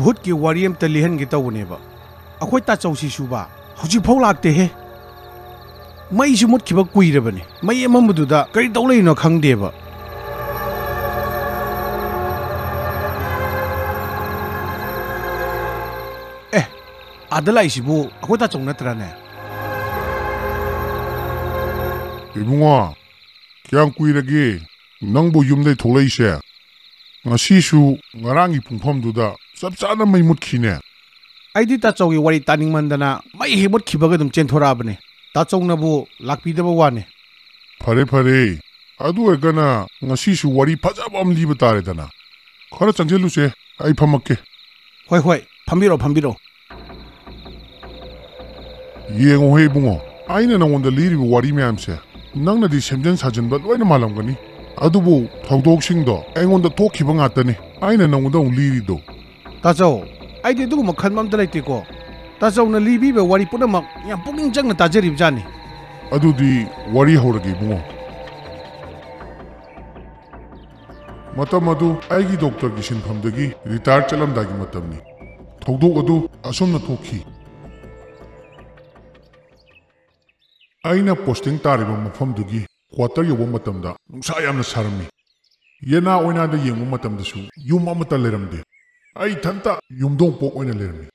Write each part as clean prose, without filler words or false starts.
ꯚꯨꯠꯀꯤ ꯋꯥꯔꯤ ꯑꯃꯇ ꯂꯤꯍꯟꯒꯦ ꯇꯧꯕꯅꯦꯕ ꯑꯩꯈꯣꯏ ꯇꯥꯆꯧꯁꯤ ꯁꯨꯕ ꯍꯧꯖꯤꯛꯐꯥꯎ ꯂꯥꯛꯇꯦꯍꯦ ꯃꯩꯁꯨ ꯃꯨꯠꯈꯤꯕ ꯀꯨꯏꯔꯕꯅꯤ ꯃꯩ ꯑꯃꯝꯕꯗꯨꯗ ꯀꯔꯤ ꯇꯧ ꯂꯩꯔꯤꯅꯣ ꯈꯪꯗꯦꯕ ꯑꯥꯗ ꯂꯥꯛꯏꯁꯤꯕꯨ ꯑꯩꯈꯣꯏ ꯇꯥꯆꯧ ꯅꯠꯇ꯭ꯔꯅꯦ 이붕아, 그냥 꾸이르기 낭보 윰대 돌레이세. 시수 나랑이 풍펌두다 쌉싸는 ꯃꯩ ꯃꯨꯠꯈꯤꯅꯦ. ꯑꯩꯗꯤ ꯇꯥꯆꯧꯒꯤ ꯋꯥꯔꯤ ꯇꯥꯅꯤꯡꯃꯟꯗꯅ ꯃꯩ ꯍꯦꯛ ꯃꯨꯠꯈꯤꯕꯒ ꯑꯗꯨꯝ ꯆꯦꯟꯊꯣꯔꯛꯑꯕꯅꯦ ꯇꯥꯆꯧꯅꯕꯨ ꯂꯥꯛꯄꯤꯗꯕ ꯋꯥꯅꯦ. ꯐꯔꯦ ꯐꯔꯦ. ꯑꯗꯨ ꯑꯣꯏꯔꯒꯅ ꯉꯁꯤꯁꯨ ꯋꯥꯔꯤ ꯐꯖꯕ ꯑꯃ ꯂꯤꯕ ꯇꯥꯔꯦꯗꯅ. ꯈꯔ ꯆꯪꯁꯤꯜꯂꯨꯁꯦ. ꯑꯩ ꯐꯝꯃꯛꯀꯦ. ꯍꯣꯏ ꯍꯣꯏ ꯐꯝꯕꯤꯔꯣ ꯐꯝꯕꯤꯔꯣ. ꯌꯦꯡꯉꯣꯍꯦ ꯏꯕꯨꯡꯉꯣ. ꯑꯩꯅ ꯅꯉꯣꯟꯗ ꯂꯤꯔꯤꯕ ꯋꯥꯔꯤ ꯃꯌꯥꯝꯁꯦ ꯅꯪꯅꯗꯤ ꯁꯦꯝꯖꯤꯟ ꯁꯥꯖꯤꯟꯕ ꯂꯣꯏꯅ ꯃꯥꯜꯂꯝꯒꯅꯤ. ꯑꯗꯨꯕꯨ ꯊꯧꯗꯣꯛꯁꯤꯡꯗꯣ ꯑꯩꯉꯣꯟꯗ ꯊꯣꯛꯈꯤꯕ ꯉꯥꯛꯇꯅꯤ. ꯑꯩꯅ ꯅꯉꯣꯟꯗ ꯑꯃꯨꯛ ꯂꯤꯔꯤꯗꯣ. ꯇꯥꯆꯧ ꯑꯩꯗꯤ ꯑꯗꯨꯒꯨꯝꯕ ꯈꯟꯕ ꯑꯝꯇ ꯂꯩꯇꯦꯀꯣ. ꯇꯥꯆꯧꯅ ꯂꯤꯕꯤꯕ ꯋꯥꯔꯤ ꯄꯨꯝꯅꯃꯛ ꯌꯥꯝ ꯄꯨꯛꯅꯤꯡ ꯆꯪꯅ ꯇꯥꯖꯔꯤꯕꯖꯥꯠꯅꯤ. ꯑꯗꯨꯗꯤ ꯋꯥꯔꯤ ꯍꯧꯔꯒꯦ ꯏꯕꯨꯡꯉꯣ. ꯃꯇꯝ ꯑꯗꯨ ꯑꯩꯒꯤ ꯗꯣꯛꯇꯔꯒꯤ ꯁꯤꯟꯐꯝꯗꯒꯤ ꯔꯤꯇꯥꯌꯔ ꯆꯠꯂꯝꯗꯥꯏꯒꯤ ꯃꯇꯝꯅꯤ. ꯊꯧꯗꯣꯛ ꯑꯗꯨ ꯑꯁꯨꯝꯅ ꯊꯣꯛꯈꯤ. ꯑꯩꯅ ꯄꯣꯁꯇꯤꯡ ꯇꯥꯔꯤꯕ ꯃꯐꯝꯗꯨꯒꯤ ꯀ꯭ꯋꯥꯇꯔ ꯌꯧꯕ ꯃꯇꯝꯗ ꯅꯨꯡꯁꯥ ꯌꯥꯝꯅ ꯁꯥꯔꯝꯃꯤ. ꯌꯦꯅꯥ ꯑꯣꯏꯅꯥꯗ ꯌꯦꯡꯕ ꯃꯇꯝꯗꯁꯨ ꯌꯨꯝ ꯑꯃꯠꯇ ꯂꯩꯔꯝꯗꯦ. ꯑꯩ ꯏꯊꯟꯇ ꯌꯨꯝꯗꯣꯡꯄꯣꯛ ꯑꯣꯏꯅ ꯂꯩꯔꯝꯃꯤ.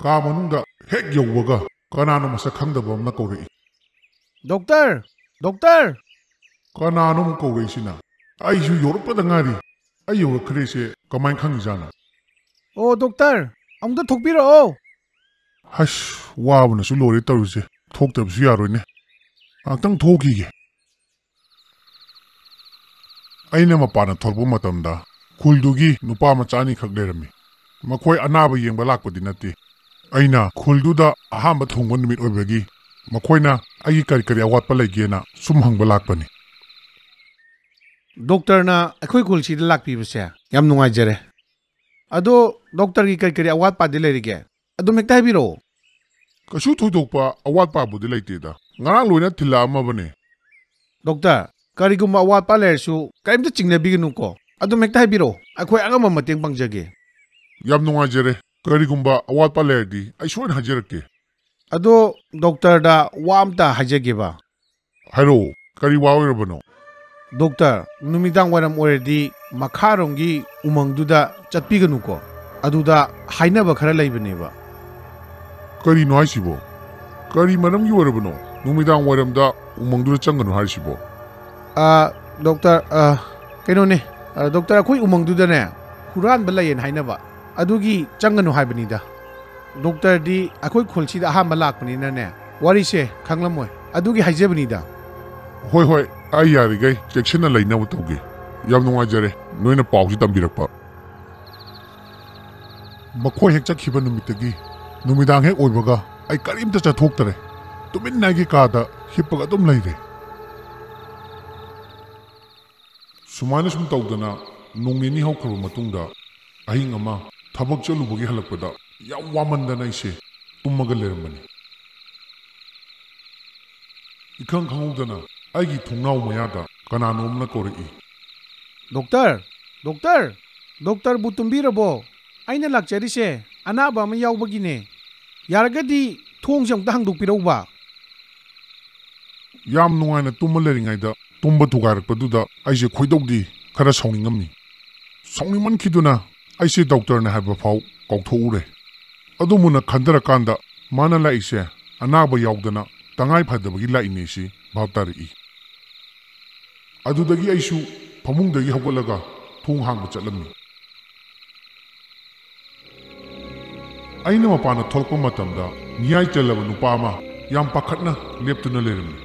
ꯀꯥ ꯃꯅꯨꯡꯗ ꯍꯦꯛ ꯌꯧꯕꯒ ꯀꯅꯥꯅꯣ ꯃꯁꯛ ꯈꯪꯗꯕ ꯑꯃꯅ ꯀꯧꯔꯛꯏ. Doctor doctor. ꯀꯅꯥꯅꯣ ꯑꯃꯨꯛ ꯀꯧꯔꯛꯏꯁꯤꯅ? ꯑꯩꯁꯨ ꯌꯧꯔꯛꯄꯗ ꯉꯥꯏꯔꯤ. ꯑꯩ ꯌꯧꯔꯛꯈ꯭ꯔꯦꯁꯦ ꯀꯃꯥꯏꯅ ꯈꯪꯉꯤꯖꯥꯠꯅꯣ? ꯑꯣ ꯗꯣꯛꯇꯔ ꯑꯃꯨꯛꯇ ꯊꯣꯛꯄꯤꯔꯛꯑꯣ. ꯍꯁ ꯋꯥꯕꯅꯁꯨ ꯂꯣꯏꯔꯦ ꯇꯧꯔꯤꯁꯦ. ꯊꯣꯛꯇꯕꯁꯨ ꯌꯥꯔꯣꯏꯅꯦ. ꯉꯥꯛꯇꯪ ꯊꯣꯛꯈꯤꯒꯦ. ꯑꯩꯅ ꯃꯄꯥꯟꯗ ꯊꯣꯛꯂꯛꯄ ꯃꯇꯝꯗ ꯈꯨꯜꯗꯨꯒꯤ ꯅꯨꯄꯥ ꯃꯆꯥ ꯑꯅꯤꯈꯛ ꯂꯩꯔꯝꯃꯤ. ꯃꯈꯣꯏ ꯑꯅꯥꯕ ꯌꯦꯡꯕ ꯂꯥꯛꯄꯗꯤ ꯅꯠꯇꯦ. ꯑꯩꯅ ꯈꯨꯜꯗꯨꯗ ꯑꯍꯥꯟꯕ ꯊꯨꯡꯕ ꯅꯨꯃꯤꯠ ꯑꯣꯏꯕꯒꯤ ꯃꯈꯣꯏꯅ ꯑꯩꯒꯤ ꯀꯔꯤ ꯀꯔꯤ ꯑꯋꯥꯠꯄ ꯂꯩꯒꯦꯅ ꯁꯨꯝ ꯍꯪꯕ ꯂꯥꯛꯄꯅꯤ. ꯗꯣꯛꯇꯔꯅ ꯑꯩꯈꯣꯏ ꯈꯨꯜꯁꯤꯗ ꯂꯥꯛꯄꯤꯕꯁꯦ ꯌꯥꯝ ꯅꯨꯡꯉꯥꯏꯖꯔꯦ. ꯑꯗꯣ ꯗꯣꯛꯇꯔꯒꯤ ꯀꯔꯤ ꯀꯔꯤ ꯑꯋꯥꯠꯄꯥꯗꯤ ꯂꯩꯔꯤꯒꯦ? ꯑꯗꯨꯝ ꯍꯦꯛꯇ ꯍꯥꯏꯕꯤꯔꯛꯑꯣ. ꯀꯩꯁꯨ ꯊꯣꯏꯗꯣꯛꯄ ꯑꯋꯥꯠꯄꯕꯨꯗꯤ ꯂꯩꯇꯦꯗ. ꯉꯔꯥꯡ ꯂꯣꯏꯅ ꯊꯤꯜꯂꯛꯑꯝꯃꯕꯅꯦ. ꯗꯣꯛꯇꯔ ꯀꯔꯤꯒꯨꯝꯕ ꯑꯋꯥꯠꯄ ꯂꯩꯔꯁꯨ ꯀꯔꯤꯝꯇ ꯆꯤꯡꯅꯕꯤꯒꯅꯨꯀꯣ. ꯑꯗꯨꯝ ꯍꯦꯛꯇ ꯍꯥꯏꯕꯤꯔꯛꯑꯣ. ꯑꯩꯈꯣꯏ ꯑꯉꯝꯕ ꯃꯇꯦꯡ ꯄꯥꯡꯖꯒꯦ. ꯌꯥꯝ ꯅꯨꯡꯉꯥꯏꯖꯔꯦ. ꯀꯔꯤꯒꯨꯝꯕ ꯑꯋꯥꯠꯄ ꯂꯩꯔꯗꯤ ꯑꯩ ꯁꯣꯏꯅ ꯍꯥꯏꯖꯔꯛꯀꯦ. ꯑꯗꯣ ꯗꯣꯛꯇꯔꯗ ꯋꯥ ꯑꯝꯇ ꯍꯥꯏꯖꯒꯦꯕ. ꯍꯥꯏꯔꯛꯑꯣ. ꯀꯔꯤ ꯋꯥ ꯑꯣꯏꯔꯕꯅꯣ? ꯗꯣꯛꯇꯔ ꯅꯨꯃꯤꯗꯥꯡ ꯋꯥꯏꯔꯝ ꯑꯣꯏꯔꯗꯤ ꯃꯈꯥꯔꯣꯝꯒꯤ ꯎꯃꯪꯗꯨꯗ ꯆꯠꯄꯤꯒꯅꯨꯀꯣ. ꯑꯗꯨꯗ ꯍꯥꯏꯅꯕ ꯈꯔ ꯂꯩꯕꯅꯦꯕ. ꯀꯔꯤꯅꯣ ꯍꯥꯏꯁꯤꯕꯣ? ꯀꯔꯤ ꯃꯔꯝꯒꯤ ꯑꯣꯏꯔꯕꯅꯣ ꯅꯨꯃꯤꯗꯥꯡ ꯋꯥꯏꯔꯝꯗ ꯎꯃꯪꯗꯨꯗ ꯆꯪꯒꯅꯨ ꯍꯥꯏꯔꯤꯁꯤꯕꯣ? ꯗꯣꯛꯇꯔ ꯀꯩꯅꯣꯅꯦ. ꯗꯣꯛꯇꯔ ꯑꯩꯈꯣꯏ ꯎꯃꯪꯗꯨꯗꯅꯦ ꯍꯨꯔꯥꯟꯕ ꯂꯩꯌꯦꯅ ꯍꯥꯏꯅꯕ. ꯑꯗꯨꯒꯤ ꯆꯪꯒꯅꯨ ꯍꯥꯏꯕꯅꯤꯗ. ꯗꯣꯛꯇꯔꯗꯤ ꯑꯩꯈꯣꯏ ꯈꯨꯜꯁꯤꯗ ꯑꯍꯥꯟꯕ ꯂꯥꯛꯄꯅꯤꯅꯅꯦ ꯋꯥꯔꯤꯁꯦ ꯈꯪꯂꯝꯃꯣꯏ. ꯑꯗꯨꯒꯤ ꯍꯥꯏꯖꯕꯅꯤꯗ. ꯍꯣꯏ ꯍꯣꯏ ꯑꯩ ꯌꯥꯔꯤꯈꯩ ꯆꯦꯛꯁꯤꯟꯅ ꯂꯩꯅꯕ ꯇꯧꯒꯦ. ꯌꯥꯝ ꯅꯨꯡꯉꯥꯏꯖꯔꯦ ꯅꯣꯏꯅ ꯄꯥꯎꯁꯤ ꯇꯝꯕꯤꯔꯛꯄ. ꯃꯈꯣꯏ ꯍꯦꯛ ꯆꯠꯈꯤꯕ ꯅꯨꯃꯤꯠꯇꯒꯤ ꯅꯨꯃꯤꯗꯥꯡ ꯍꯦꯛ ꯑꯣꯏꯕꯒ ꯑꯩ ꯀꯔꯤꯝꯇ ꯆꯠꯊꯣꯛꯇꯔꯦ. ꯇꯨꯃꯤꯟꯅ ꯑꯩꯒꯤ ꯀꯥꯗ ꯍꯤꯞꯄꯒ ꯑꯗꯨꯝ ꯂꯩꯔꯦ. ꯁꯨꯃꯥꯏꯅ ꯁꯨꯝ ꯇꯧꯗꯅ ꯅꯣꯡ ꯅꯤꯅꯤ ꯍꯧꯈ꯭ꯔꯕ ꯃꯇꯨꯡꯗ ꯑꯍꯤꯡ ꯑꯃ ꯊꯕꯛ ꯆꯠꯂꯨꯕꯒꯤ ꯍꯜꯂꯛꯄꯗ ꯌꯥꯝ ꯋꯥꯃꯟꯗꯅ ꯑꯩꯁꯦ ꯇꯨꯝꯃꯒ ꯂꯩꯔꯝꯕꯅꯤ. 이khang khangudana aigi thongnau mayada kananomna korei. Doctor doctor ꯗꯣꯛꯇꯔꯕꯨ ꯇꯨꯝꯕꯤꯔꯕꯣ? ꯑꯩꯅ ꯂꯥꯛꯆꯔꯤꯁꯦ ꯑꯅꯥꯕ ꯑꯃ ꯌꯥꯎꯕꯒꯤꯅꯦ. ꯌꯥꯔꯒꯗꯤ ꯊꯣꯡꯁꯦ ꯑꯃꯨꯛꯇ ꯍꯥꯡꯗꯣꯛꯄꯤꯔꯧꯕ. ꯌꯥꯝ ꯅꯨꯡꯉꯥꯏꯅ ꯇꯨꯝꯕ ꯂꯩꯔꯤꯉꯩꯗ ꯇꯨꯝꯕ ꯊꯨꯒꯥꯏꯔꯛꯄꯗꯨꯗ ꯑꯩꯁꯦ ꯈꯣꯏꯗꯧꯗꯤ ꯈꯔ ꯁꯥꯎꯅꯤꯡꯉꯝꯃꯤ. ꯁꯥꯎꯅꯤꯡꯃꯟꯈꯤꯗꯨꯅ ꯑꯩꯁꯦ ꯗꯣꯛꯇꯔꯅ ꯍꯥꯏꯕ ꯐꯥꯎ ꯀꯥꯎꯊꯣꯛꯎꯔꯦ. ꯑꯗꯨ ꯃꯨꯟꯅ ꯈꯟꯊꯔꯀꯥꯟꯗ ꯃꯥꯅ ꯂꯥꯛꯏꯁꯦ ꯑꯅꯥꯕ ꯌꯥꯎꯗꯅ ꯇꯉꯥꯏ ꯐꯗꯕꯒꯤ ꯂꯥꯛꯏꯅꯦ ꯁꯤ ꯚꯥꯞ ꯇꯥꯔꯛꯏ. ꯑꯗꯨꯗꯒꯤ ꯑꯩꯁꯨ ꯐꯃꯨꯡꯗꯒꯤ ꯍꯧꯒꯠꯂꯒ ꯊꯣꯡ ꯍꯥꯡꯕ ꯆꯠꯂꯝꯃꯤ. ꯑꯩꯅ ꯃꯄꯥꯟꯗ ꯊꯣꯛꯂꯛꯄ ꯃꯇꯝꯗ ꯃꯤꯌꯥꯏ ꯆꯜꯂꯕ ꯅꯨꯄꯥ ꯑꯃ ꯌꯥꯝ ꯄꯥꯈꯠꯅ ꯂꯦꯞꯇꯨꯅ ꯂꯩꯔꯝꯃꯤ.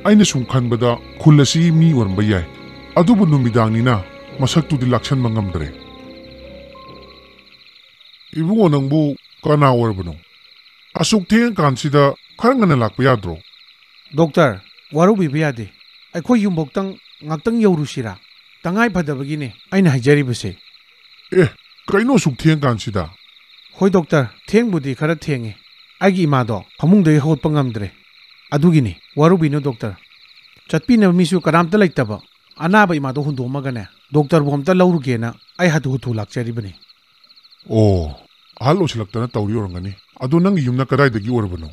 ꯑꯩꯅ ꯁꯨꯝ ꯈꯟꯕꯗ ꯈꯨꯜ ꯑꯁꯤ ꯃꯤ ꯑꯣꯏꯔꯝꯕ ꯌꯥꯏ. ꯑꯗꯨꯕꯨ ꯅꯨꯃꯤꯗꯥꯡꯅꯤꯅ ꯃꯁꯛꯇꯨꯗꯤ ꯂꯥꯛꯁꯟꯕ ꯉꯝꯗ꯭ꯔꯦ. ꯏꯕꯨꯡꯉꯣ ꯅꯪꯕꯨ ꯀꯅꯥ ꯑꯣꯏꯔꯕꯅꯣ? ꯑꯁꯨꯛ ꯊꯦꯡꯉꯀꯥꯟꯁꯤꯗ ꯈꯔ ꯉꯟꯅ ꯂꯥꯛꯄ ꯌꯥꯗ꯭ꯔꯣ? ꯗꯣꯛꯇꯔ ꯋꯥꯔꯧꯕꯤꯕ ꯌꯥꯗꯦ. ꯑꯩꯈꯣꯏ ꯌꯨꯝꯐꯧꯇꯪ ꯉꯥꯛꯇꯪ ꯌꯧꯔꯨꯁꯤꯔꯥ? ꯇꯉꯥꯏ ꯐꯗꯕꯒꯤꯅꯦ ꯑꯩꯅ ꯍꯥꯏꯖꯔꯤꯕꯁꯦ. ꯀꯩꯅꯣ ꯑꯁꯨꯛ ꯊꯦꯡꯉꯀꯥꯟꯁꯤꯗ? ꯍꯣꯏ ꯗꯣꯛꯇꯔ ꯊꯦꯡꯕꯨꯗꯤ ꯈꯔ ꯊꯦꯡꯉꯦ. ꯑꯩꯒꯤ ꯏꯃꯥꯗꯣ ꯐꯃꯨꯡꯗꯒꯤ ꯍꯧꯒꯠꯄ ꯉꯝꯗ꯭ꯔꯦ. ꯑꯗꯨꯒꯤꯅꯤ ꯋꯥꯔꯧꯕꯤꯅꯨ ꯗꯣꯛꯇꯔ. ꯆꯠꯄꯤꯅꯕ ꯃꯤꯁꯨ ꯀꯅꯥꯝꯇ ꯂꯩꯇꯕ ꯑꯅꯥꯕ ꯏꯃꯥꯗꯣ ꯍꯨꯟꯗꯣꯛꯑꯝꯃꯒꯅꯦ ꯗꯣꯛꯇꯔꯕꯨ ꯑꯝꯇ ꯂꯧꯔꯨꯒꯦꯅ ꯑꯩ ꯍꯥꯊꯨ ꯂꯥꯛꯆꯔꯤꯕꯅꯤ ꯑꯣ ꯑꯍꯜ ꯑꯣꯏꯁꯤꯜꯂꯛꯇꯅ ꯇꯧꯔꯤ ꯑꯣꯏꯔꯝꯒꯅꯤ ꯑꯗꯣ ꯅꯪꯒꯤ ꯌꯨꯝꯅ ꯀꯗꯥꯏꯗꯒꯤ ꯑꯣꯏꯔꯕꯅꯣ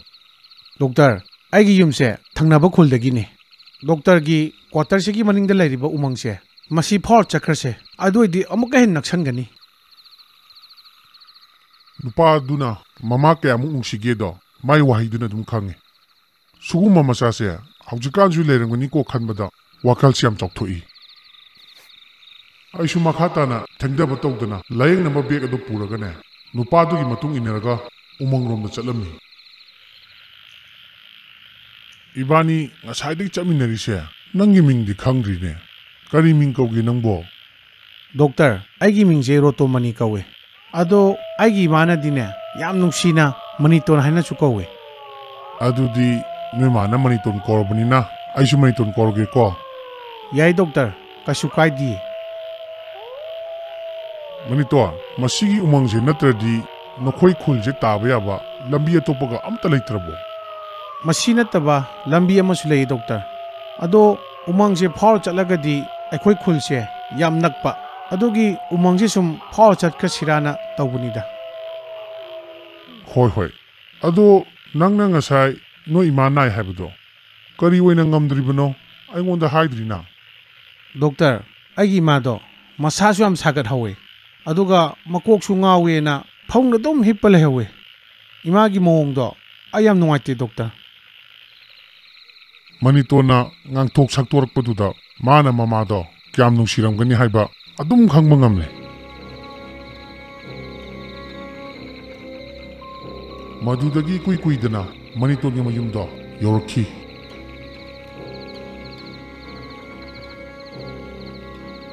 ꯗꯣꯛꯇꯔ ꯑꯩꯒꯤ ꯌꯨꯝꯁꯦ ꯊꯪꯅꯕ ꯈꯨꯜꯗꯒꯤꯅꯤ ꯗꯣꯛꯇꯔꯒꯤ ꯀ꯭ꯋꯥꯇꯔꯁꯤꯒꯤ ꯃꯅꯤꯡꯗ ꯂꯩꯔꯤꯕ ꯎꯃꯪꯁꯦ ꯃꯁꯤ ꯐꯥꯎꯔ ꯆꯠꯈ꯭ꯔꯁꯦ ꯑꯗꯨ ꯑꯣꯏꯗꯤ ꯑꯃꯨꯛꯀ ꯍꯦꯟꯅ ꯅꯛꯁꯟꯒꯅꯤ ꯅꯨꯄꯥꯗꯨꯅ ꯃꯃꯥ ꯀꯌꯥꯃꯨꯛ ꯅꯨꯡꯁꯤꯒꯦꯗꯣ ꯃꯥꯏ ꯋꯥꯍꯩꯗꯨꯅ ꯑꯗꯨꯝ ꯈꯪꯉꯦ ꯁꯨꯒꯨꯝꯕ ꯃꯆꯥꯁꯦ ꯍꯧꯖꯤꯛꯀꯥꯟꯁꯨ ꯂꯩꯔꯝꯒꯅꯤꯀꯣ ꯈꯟꯕꯗ ꯋꯥꯈꯜꯁꯦ ꯌꯥꯝ ꯆꯥꯎꯊꯣꯛꯏ ꯑꯩꯁꯨ ꯃꯈꯥ ꯇꯥꯅ ꯊꯦꯡꯊꯕ ꯇꯧꯗꯅ ꯂꯥꯌꯦꯡꯅꯕ ꯕꯦꯒ ꯑꯗꯨ ꯄꯨꯔꯒꯅꯦ ꯅꯨꯄꯥꯗꯨꯒꯤ ꯃꯇꯨꯡ ꯏꯟꯅꯔꯒ ꯎꯃꯪꯔꯣꯝꯗ ꯆꯠꯂꯝꯃꯤ ꯏꯕꯥꯅꯤ ꯉꯁꯥꯏꯗꯒꯤ ꯆꯠꯃꯤꯟꯅꯔꯤꯁꯦ ꯅꯪꯒꯤ ꯃꯤꯡꯗꯤ ꯈꯪꯗ꯭ꯔꯤꯅꯦ ꯀꯔꯤ ꯃꯤꯡ ꯀꯧꯒꯦ ꯅꯪꯕꯣ ꯗꯣꯛꯇꯔ ꯑꯩꯒꯤ ꯃꯤꯡꯁꯦ ꯔꯣꯇꯣꯃꯅꯤ ꯀꯧꯋꯦ ꯑꯗꯣ ꯑꯩꯒꯤ ꯏꯃꯥꯅꯗꯤꯅꯦ ꯌꯥꯝ ꯅꯨꯡꯁꯤꯅ ꯃꯅꯤꯇꯣꯟ ꯍꯥꯏꯅꯁꯨ ꯀꯧꯋꯦ ꯑꯗꯨꯗꯤ ꯅꯣꯏ ꯃꯥꯅ ꯃꯅꯤꯇꯣꯟ ꯀꯧꯔꯕꯅꯤꯅ ꯑꯩꯁꯨ ꯃꯅꯤꯇꯣꯟ ꯀꯧꯔꯒꯦꯀꯣ ꯌꯥꯏ ꯗꯣꯛꯇꯔ ꯀꯩꯁꯨ ꯀꯥꯏꯗꯤꯌꯦ ꯃꯅꯤꯇꯣꯟ ꯃꯁꯤꯒꯤ ꯎꯃꯪꯁꯦ ꯅꯠꯇ꯭ꯔꯗꯤ ꯅꯈꯣꯏ ꯈꯨꯜꯁꯦ ꯇꯥꯕ ꯌꯥꯕ ꯂꯝꯕꯤ ꯑꯇꯣꯞꯄꯒ ꯑꯝꯇ ꯂꯩꯇ꯭ꯔꯕꯣ ꯃꯁꯤ ꯅꯠꯇꯕ ꯂꯝꯕꯤ ꯑꯃꯁꯨ ꯂꯩꯌꯦ ꯗꯣꯛꯇꯔ ꯑꯗꯣ ꯎꯃꯪꯁꯦ ꯐꯥꯎꯔ ꯆꯠꯂꯒꯗꯤ ꯑꯩꯈꯣꯏ ꯈꯨꯜꯁꯦ ꯌꯥꯝ ꯅꯛꯄ ꯑꯗꯨꯒꯤ ꯎꯃꯪꯁꯦ ꯁꯨꯝ ꯐꯥꯎꯔ ꯆꯠꯈ꯭ꯔꯁꯤꯔꯥꯅ ꯇꯧꯕꯅꯤꯗ ꯍꯣꯏ ꯑꯗꯣ ꯅꯪꯅ ꯉꯁꯥꯏ ꯅꯣꯏ ꯏꯃꯥ ꯅꯥꯏ ꯍꯥꯏꯕꯗꯣ ꯀꯔꯤ ꯑꯣꯏꯅ ꯉꯝꯗ꯭ꯔꯤꯕꯅꯣ ꯑꯩꯉꯣꯟꯗ ꯍꯥꯏꯗ꯭ꯔꯤꯅ ꯗꯣꯛꯇꯔ ꯑꯩꯒꯤ ꯏꯃꯥꯗꯣ ꯃꯁꯥꯁꯨ ꯌꯥꯝ ꯁꯥꯒꯠꯍꯧꯋꯦ ꯑꯗꯨꯒ ꯃꯀꯣꯛꯁꯨ ꯉꯥꯎꯋꯦꯅ ꯐꯃꯨꯡꯗ ꯑꯗꯨꯝ ꯍꯤꯞꯄ ꯂꯩꯍꯧꯋꯦ ꯏꯃꯥꯒꯤ ꯃꯑꯣꯡꯗꯣ ꯑꯩ ꯌꯥꯝ ꯅꯨꯡꯉꯥꯏꯇꯦ ꯗꯣꯛꯇꯔ ꯃꯅꯤꯇꯣꯟꯅ ꯉꯥꯡꯊꯣꯛ ꯁꯛꯇꯣꯔꯛꯄꯗꯨꯗ ꯃꯥꯅ ꯃꯃꯥꯗꯣ ꯀꯌꯥꯝ ꯅꯨꯡꯁꯤꯔꯝꯒꯅꯤ ꯍꯥꯏꯕ ꯑꯗꯨꯝ ꯈꯪꯕ ꯉꯝꯂꯦ ꯃꯗꯨꯗꯒꯤ ꯏꯀꯨꯏ ꯀꯨꯏꯗꯅ ꯃꯅꯤꯇꯣꯟꯒꯤ ꯃꯌꯨꯝꯗꯣ ꯌꯧꯔꯛꯈꯤ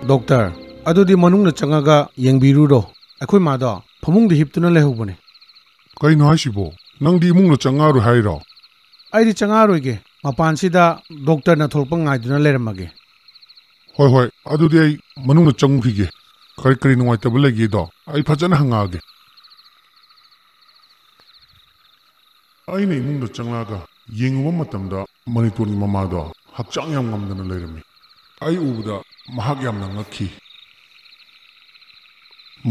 ꯗꯣꯛꯇꯔ ꯑꯗꯨꯗꯤ ꯃꯅꯨꯡꯗ ꯆꯪꯉꯒ ꯌꯦꯡꯕꯤꯔꯨꯔꯣ ꯑꯩꯈꯣꯏ ꯃꯥꯗꯣ ꯐꯃꯨꯡꯗ ꯍꯤꯞꯇꯨꯅ ꯂꯩꯍꯧꯕꯅꯦ ꯀꯩꯅꯣ ꯍꯥꯏꯁꯤꯕꯣ ꯅꯪꯗꯤ ꯏꯃꯨꯡꯗ ꯆꯪꯉꯛꯑꯔꯣꯏ ꯍꯥꯏꯔꯣ ꯑꯩꯗꯤ ꯆꯪꯉꯛꯑꯔꯣꯏꯒꯦ ꯃꯄꯥꯟꯁꯤꯗ ꯗꯣꯛꯇꯔꯅ ꯊꯣꯛꯂꯛꯄ ꯉꯥꯏꯗꯨꯅ ꯂꯩꯔꯝꯃꯒꯦ ꯍꯣꯏ ꯑꯗꯨꯗꯤ ꯑꯩ ꯃꯅꯨꯡꯗ ꯆꯪꯉꯨꯈꯤꯒꯦ ꯀꯔꯤ ꯅꯨꯡꯉꯥꯏꯇꯕ ꯂꯩꯒꯦꯗꯣ ꯑꯩ ꯐꯖꯅ ꯍꯪꯉꯛꯑꯒꯦ ꯑꯩꯅ ꯏꯃꯨꯡꯗ ꯆꯪꯂꯛꯑꯒ ꯌꯦꯡꯉꯨꯕ ꯃꯇꯝꯗ ꯃꯅꯤꯇꯣꯟꯒꯤ ꯃꯃꯥꯗꯣ ꯍꯛꯆꯥꯡ ꯌꯥꯝ ꯉꯝꯗꯅ ꯂꯩꯔꯝꯃꯤ ꯑꯩ ꯎꯕꯗ ꯃꯍꯥꯛ ꯌꯥꯝꯅ ꯉꯛꯈꯤ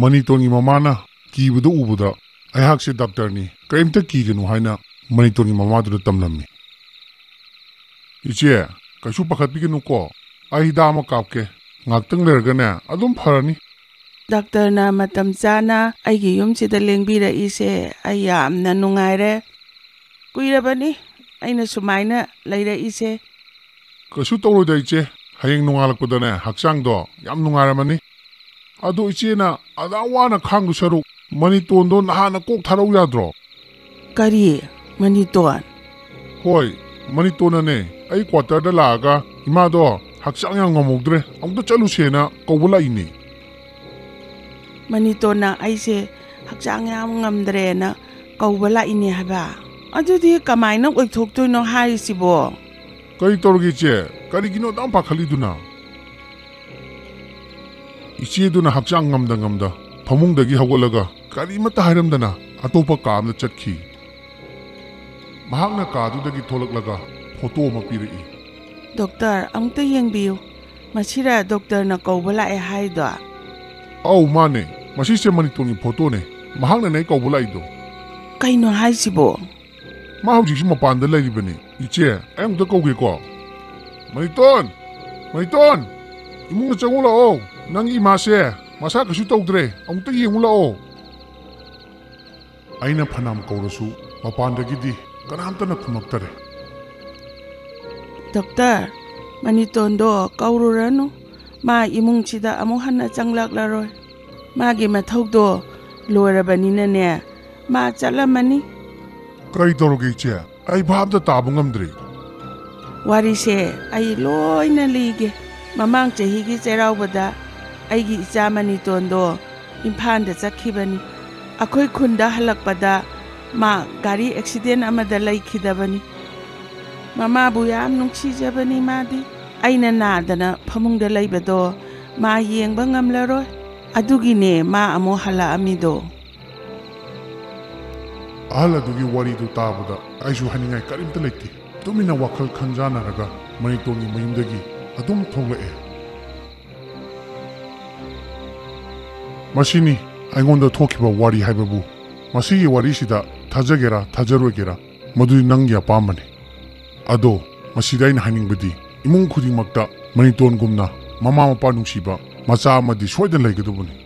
ꯃꯅꯤꯇꯣꯟꯒꯤ ꯃꯃꯥꯅ ꯀꯤꯕꯗꯨ ꯎꯕꯗ ꯑꯩꯍꯥꯛꯁꯦ ꯗꯥꯛꯇꯔꯅꯤ ꯀꯔꯤꯝꯇ ꯀꯤꯒꯅꯨ ꯍꯥꯏꯅ ꯃꯅꯤꯇꯣꯟꯒꯤ ꯃꯃꯥꯗꯨꯗ ꯇꯝꯂꯝꯃꯤ ꯏꯆꯦ ꯀꯩꯁꯨ ꯄꯥꯈꯠꯄꯤꯒꯅꯨꯀꯣ ꯑꯩ ꯍꯤꯗꯥꯛ ꯑꯃ ꯀꯥꯞꯀꯦ ꯉꯥꯛꯇꯪ ꯂꯩꯔꯒꯅꯦ ꯑꯗꯨꯝ ꯐꯔꯅꯤ ꯗꯥꯛꯇꯔꯅ ꯃꯇꯝ ꯆꯥꯅ ꯑꯩꯒꯤ ꯌꯨꯝꯁꯤꯗ ꯂꯦꯡꯕꯤꯔꯛꯏꯁꯦ ꯑꯩ ꯌꯥꯝꯅ ꯅꯨꯡꯉꯥꯏꯔꯦ ꯀꯨꯏꯔꯕꯅꯤ ꯑꯩꯅ ꯁꯨꯃꯥꯏꯅ ꯂꯩꯔꯛꯏꯁꯦ ꯀꯩꯁꯨ ꯇꯧꯔꯣꯏꯗ ꯏꯆꯦ ꯍꯌꯦꯡ ꯅꯣꯡꯉꯥꯜꯂꯛꯄꯗꯅꯦ ꯍꯛꯆꯥꯡꯗꯣ ꯌꯥꯝ ꯅꯨꯡꯉꯥꯏꯔꯝꯃꯅꯤ ꯑꯗꯣ ꯏꯆꯦꯅ ꯑꯗꯥ ꯋꯥꯅ ꯈꯥꯡꯗꯨ ꯁꯔꯨꯛ ꯃꯅꯤꯇꯣꯟꯗꯣ ꯅꯍꯥꯟꯅ ꯀꯣꯛ ꯊꯥꯔꯛꯎ ꯌꯥꯗ꯭ꯔꯣ ꯀꯔꯤ ꯃꯅꯤꯇꯣꯟ ꯍꯣꯏ ꯃꯅꯤꯇꯣꯟꯅꯅꯦ ꯑꯩ ꯀ꯭ꯋꯥꯇꯔꯗ ꯂꯥꯛꯑꯒ ꯏꯃꯥꯗꯣ ꯍꯛꯆꯥꯡ ꯌꯥꯝ ꯉꯝꯍꯧꯗ꯭ꯔꯦ ꯑꯃꯨꯛꯇ ꯆꯠꯂꯨꯁꯦꯅ ꯀꯧꯕ ꯂꯥꯛꯏꯅꯦ ꯃꯅꯤꯇꯣꯟꯅ ꯑꯩꯁꯦ ꯍꯛꯆꯥꯡ ꯌꯥꯝ ꯉꯝꯗ꯭ꯔꯦꯅ ꯀꯧꯕ ꯂꯥꯛꯏꯅꯦ ꯍꯥꯏꯕ ꯑꯗꯨꯗꯤ ꯀꯃꯥꯏꯅ ꯑꯣꯏꯊꯣꯛꯇꯣꯏꯅꯣ ꯍꯥꯏꯔꯤꯁꯤꯕꯣ ꯀꯔꯤ ꯇꯧꯔꯒꯦ ꯏꯆꯦ ꯀꯔꯤꯒꯤꯅꯣ ꯑꯗꯨꯝ ꯄꯥꯈꯠꯂꯤꯗꯨꯅ ꯏꯆꯦꯗꯨꯅ ꯍꯛꯆꯥꯡ ꯉꯝꯗ ꯐꯃꯨꯡꯗꯒꯤ ꯍꯧꯒꯠꯂꯒ ꯀꯔꯤꯃꯠꯇ ꯍꯥꯏꯔꯝꯗꯅ ꯑꯇꯣꯞꯄ ꯀꯥ ꯑꯃꯗ ꯆꯠꯈꯤ ꯃꯍꯥꯛꯅ ꯀꯥꯗꯨꯗꯒꯤ ꯊꯣꯛꯂꯛꯂꯒ ꯐꯣꯇꯣ ꯑꯃ ꯄꯤꯔꯛꯏ ꯗꯣꯛꯇꯔ ꯑꯃꯨꯛꯇ ꯌꯦꯡꯕꯤꯌꯨ ꯃꯁꯤꯔ ꯗꯣꯛꯇꯔꯅ ꯀꯧꯕ ꯂꯥꯛꯑꯦ ꯍꯥꯏꯗꯣ ꯑꯧ ꯃꯥꯅꯦ ꯃꯁꯤꯁꯦ ꯃꯅꯤꯇꯣꯟꯒꯤ ꯐꯣꯇꯣꯅꯦ ꯃꯍꯥꯛꯅꯅꯦ ꯑꯩ ꯀꯧꯕ ꯂꯥꯛꯏꯗꯣ ꯀꯩꯅꯣ ꯍꯥꯏꯁꯤꯕꯣ ꯃꯥ ꯍꯧꯖꯤꯛꯁꯨ ꯃꯄꯥꯟꯗ ꯂꯩꯔꯤꯕꯅꯤ ꯏꯆꯦ ꯑꯩ ꯑꯃꯨꯛꯇ ꯀꯧꯒꯦꯀꯣ ꯃꯅꯤꯇꯣꯟ ꯏꯃꯨꯡꯗ ꯆꯪꯉꯨ ꯂꯥꯛꯑꯣ ꯅꯪꯒꯤ ꯏꯃꯥꯁꯦ ꯃꯁꯥ ꯀꯩꯁꯨ ꯇꯧꯗ꯭ꯔꯦ ꯑꯃꯨꯛꯇ ꯌꯦꯡꯉꯨ ꯂꯥꯛꯑꯣ ꯑꯩꯅ ꯐꯅꯥꯝ ꯀꯧꯔꯁꯨ ꯃꯄꯥꯟꯗꯒꯤꯗꯤ ꯀꯅꯥꯝꯇꯅ ꯈꯨꯝꯃꯛꯇꯔꯦ ꯗꯣꯛꯇꯔ ꯃꯅꯤꯇꯣꯟꯗꯣ ꯀꯧꯔꯨꯔꯅꯨ ꯃꯥ ꯏꯃꯨꯡꯁꯤꯗ ꯑꯃꯨꯛ ꯍꯟꯅ ꯆꯪꯂꯛꯂꯔꯣꯏ ꯃꯥꯒꯤ ꯃꯊꯧꯗꯣ ꯂꯣꯏꯔꯕꯅꯤꯅꯅꯦ ꯃꯥ ꯆꯠꯂꯝꯃꯅꯤ ꯀꯔꯤ ꯇꯧꯔꯒꯦ ꯏꯆꯦ ꯑꯩ ꯚꯥꯞ ꯑꯝꯇ ꯇꯥꯕ ꯉꯝꯗ꯭ꯔꯤ ꯋꯥꯔꯤꯁꯦ ꯑꯩ ꯂꯣꯏꯅ ꯂꯤꯒꯦ ꯃꯃꯥꯡ ꯆꯍꯤꯒꯤ ꯆꯩꯔꯥꯎꯕꯗ ꯑꯩꯒꯤ ꯏꯆꯥ ꯃꯅꯤꯇꯣꯟꯗꯣ ꯏꯝꯐꯥꯜꯗ ꯆꯠꯈꯤꯕꯅꯤ ꯑꯩꯈꯣꯏ ꯈꯨꯟꯗ ꯍꯜꯂꯛꯄꯗ ꯃꯥ ꯒꯥꯔꯤ ꯑꯦꯛꯁꯤꯗꯦꯟ ꯑꯃꯗ ꯂꯩꯈꯤꯗꯕꯅꯤ ꯃꯃꯥꯕꯨ ꯌꯥꯝ ꯅꯨꯡꯁꯤꯖꯕꯅꯤ ꯃꯥꯗꯤ ꯑꯩꯅ ꯅꯥꯗꯅ ꯐꯃꯨꯡꯗ ꯂꯩꯕꯗꯣ ꯃꯥ ꯌꯦꯡꯕ ꯉꯝꯂꯔꯣꯏ ꯑꯗꯨꯒꯤꯅꯦ ꯃꯥ ꯑꯃꯨꯛ ꯍꯜꯂꯛꯑꯝꯃꯤꯗꯣ ꯑꯍꯜ ꯑꯗꯨꯒꯤ ꯋꯥꯔꯤꯗꯨ ꯇꯥꯕꯗ ꯑꯩꯁꯨ ꯍꯥꯏꯅꯤꯡꯉꯥꯏ ꯀꯔꯤꯝꯇ ꯂꯩꯇꯦ ꯇꯨꯃꯤꯟꯅ ꯋꯥꯈꯜ ꯈꯟꯖꯥꯟꯅꯔꯒ ꯃꯩꯇꯣꯟꯒꯤ ꯃꯌꯨꯝꯗꯒꯤ ꯑꯗꯨꯝ ꯊꯣꯛꯂꯛꯑꯦ꯫ ꯃꯁꯤꯅꯤ ꯑꯩꯉꯣꯟꯗ ꯊꯣꯛꯈꯤꯕ ꯋꯥꯔꯤ ꯍꯥꯏꯕꯕꯨ꯫ ꯃꯁꯤꯒꯤ ꯋꯥꯔꯤꯁꯤꯗ ꯊꯥꯖꯒꯦꯔꯥ ꯊꯥꯖꯔꯣꯏꯒꯦꯔꯥ ꯃꯗꯨꯗꯤ ꯅꯪꯒꯤ ꯑꯄꯥꯝꯕꯅꯤ꯫ ꯑꯗꯣ ꯃꯁꯤꯗ ꯑꯩꯅ ꯍꯥꯏꯅꯤꯡꯕꯗꯤ ꯏꯃꯨꯡ ꯈꯨꯗꯤꯡꯃꯛꯇ ꯃꯩꯇꯣꯟꯒꯨꯝꯅ ꯃꯃꯥ ꯃꯄꯥ ꯅꯨꯡꯁꯤꯕ ꯃꯆꯥ ꯑꯃꯗꯤ ꯁꯣꯏꯗꯅ ꯂꯩꯒꯗꯧꯕꯅꯤ꯫